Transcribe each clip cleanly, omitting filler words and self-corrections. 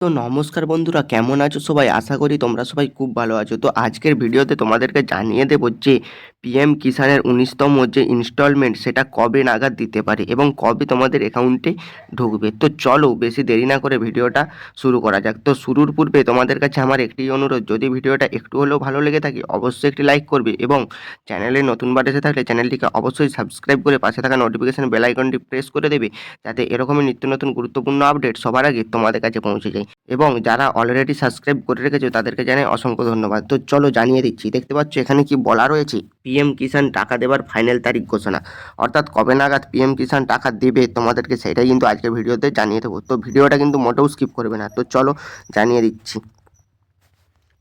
তো নমস্কার বন্ধুরা, কেমন আছো সবাই? আশা করি তোমরা সবাই খুব ভালো আছো। তো আজকের ভিডিওতে তোমাদেরকে জানিয়ে দেবো যে পিএম কিষানের 19তম যে ইনস্টলমেন্ট সেটা কবে নাগাদ দিতে পারে এবং কবে তোমাদের অ্যাকাউন্টে ঢুকবে। তো চলো বেশি দেরি না করে ভিডিওটা শুরু করা যাক। তো শুরুর পূর্বে তোমাদের কাছে আমার একটি অনুরোধ, যদি ভিডিওটা একটু হলেও ভালো লেগে থাকে অবশ্যই একটি লাইক করবে এবং চ্যানেলে নতুনবার এসে থাকলে চ্যানেলটিকে অবশ্যই সাবস্ক্রাইব করে পাশে থাকা নোটিফিকেশন বেল আইকনটি প্রেস করে দেবে, যাতে এরকমই নিত্য নতুন গুরুত্বপূর্ণ আপডেট সবার আগে তোমাদের কাছে পৌঁছে যায়। এবং যারা অলরেডি সাবস্ক্রাইব করে রেখেছো তাদেরকে জানাই অসংখ্য ধন্যবাদ। তো চলো জানিয়ে দিচ্ছি। দেখতে পাচ্ছ এখানে কি বলা রয়েছে, পিএম কিষাণ টাকা দেবার ফাইনাল তারিখ ঘোষণা। অর্থাৎ কবে নাগাদ পিএম কিষাণ টাকা দেবে তোমাদেরকে সেটাই কিন্তু আজকের ভিডিওতে জানিয়ে দেবো। তো ভিডিওটা কিন্তু মোটেও স্কিপ করবে না। তো চলো জানিয়ে দিচ্ছি।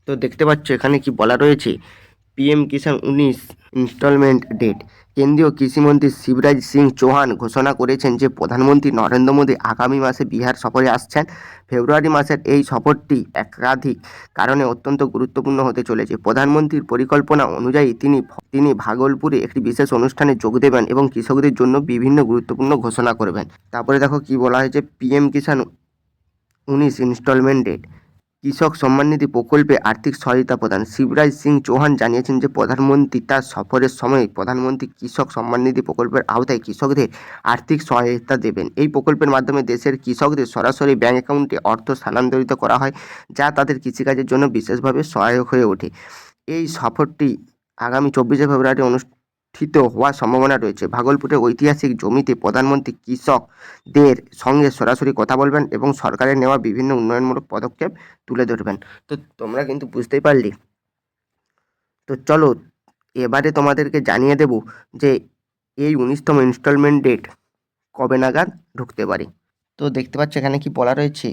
তো দেখতে পাচ্ছ এখানে কি বলা রয়েছে, পিএম কিষাণ 19 ইনস্টলমেন্ট ডেট। কেন্দ্রীয় কৃষিমন্ত্রী শিবরাজ সিং চৌহান ঘোষণা করেছেন যে প্রধানমন্ত্রী নরেন্দ্র মোদী আগামী মাসে বিহার সফরে আসছেন। ফেব্রুয়ারি মাসের এই সফরটি একাধিক কারণে অত্যন্ত গুরুত্বপূর্ণ হতে চলেছে। প্রধানমন্ত্রীর পরিকল্পনা অনুযায়ী তিনি ভাগলপুরে একটি বিশেষ অনুষ্ঠানে যোগ দেবেন এবং কৃষকদের জন্য বিভিন্ন গুরুত্বপূর্ণ ঘোষণা করবেন। তারপরে দেখো কি বলা হয়েছে, পিএম কিষাণ 19 ইনস্টলমেন্ট ডেট। কৃষক সম্মান নিধি প্রকল্পে আর্থিক সহায়তা প্রদান। শিবরাজ সিং চৌহান জানিয়েছেন যে প্রধানমন্ত্রী তার সফরের সময় প্রধানমন্ত্রী কৃষক সম্মান নিধি প্রকল্পের আওতায় কৃষকদের আর্থিক সহায়তা দেবেন। এই প্রকল্পের মাধ্যমে দেশের কৃষকদের সরাসরি ব্যাংক অ্যাকাউন্টে অর্থ স্থানান্তরিত করা হয়, যা তাদের কৃষিকাজের জন্য বিশেষভাবে সহায়ক হয়ে ওঠে। এই সফরটি আগামী 24শে ফেব্রুয়ারি অনুষ্ঠিত হওয়ার সম্ভাবনা রয়েছে। ভাগলপুরের ঐতিহাসিক জমিতে প্রধানমন্ত্রী কৃষকদের সঙ্গে সরাসরি কথা বলবেন এবং সরকারের নেওয়া বিভিন্ন উন্নয়নমূলক পদক্ষেপ তুলে ধরবেন। তো তোমরা কিন্তু বুঝতেই পারলে। তো চলো এবারে তোমাদেরকে জানিয়ে দেব যে এই 19তম ইনস্টলমেন্ট ডেট কবে নাগাদ ঢুকতে পারে। তো দেখতে পাচ্ছ এখানে কি বলা রয়েছে,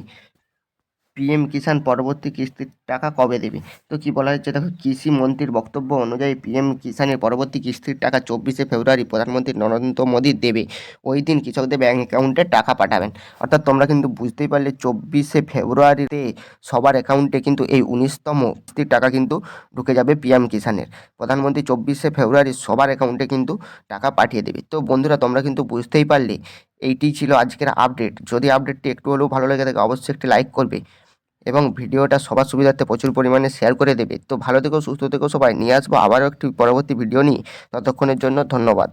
পিএম কিষাণ পরবর্তী কিস্তির টাকা কবে দেবে। তো কি বলা হচ্ছে দেখো, কৃষি মন্ত্রীর বক্তব্য অনুযায়ী পিএম কিষাণের পরবর্তী কিস্তির টাকা 24শে ফেব্রুয়ারি প্রধানমন্ত্রী নরেন্দ্র মোদী দেবে। ওই দিন কৃষকদের ব্যাঙ্ক অ্যাকাউন্টে টাকা পাঠাবেন। অর্থাৎ তোমরা কিন্তু বুঝতেই পারলে 24শে ফেব্রুয়ারিতে সবার অ্যাকাউন্টে কিন্তু এই 19তম কিস্তির টাকা কিন্তু ঢুকে যাবে পিএম কিষাণের। প্রধানমন্ত্রী 24শে ফেব্রুয়ারি সবার অ্যাকাউন্টে কিন্তু টাকা পাঠিয়ে দেবে। তো বন্ধুরা তোমরা কিন্তু বুঝতেই পারলে, এইটি ছিল আজকের আপডেট। যদি আপডেটটি একটু হলেও ভালো লেগে থাকে অবশ্যই একটি লাইক করবে এবং ভিডিওটা সবার সুবিধার্থে প্রচুর পরিমাণে শেয়ার করে দেবে। তো ভালো থেকো, সুস্থ থেকো সবাই। নিয়ে আসবো আবারও একটি পরবর্তী ভিডিও নিয়ে। ততক্ষণের জন্য ধন্যবাদ।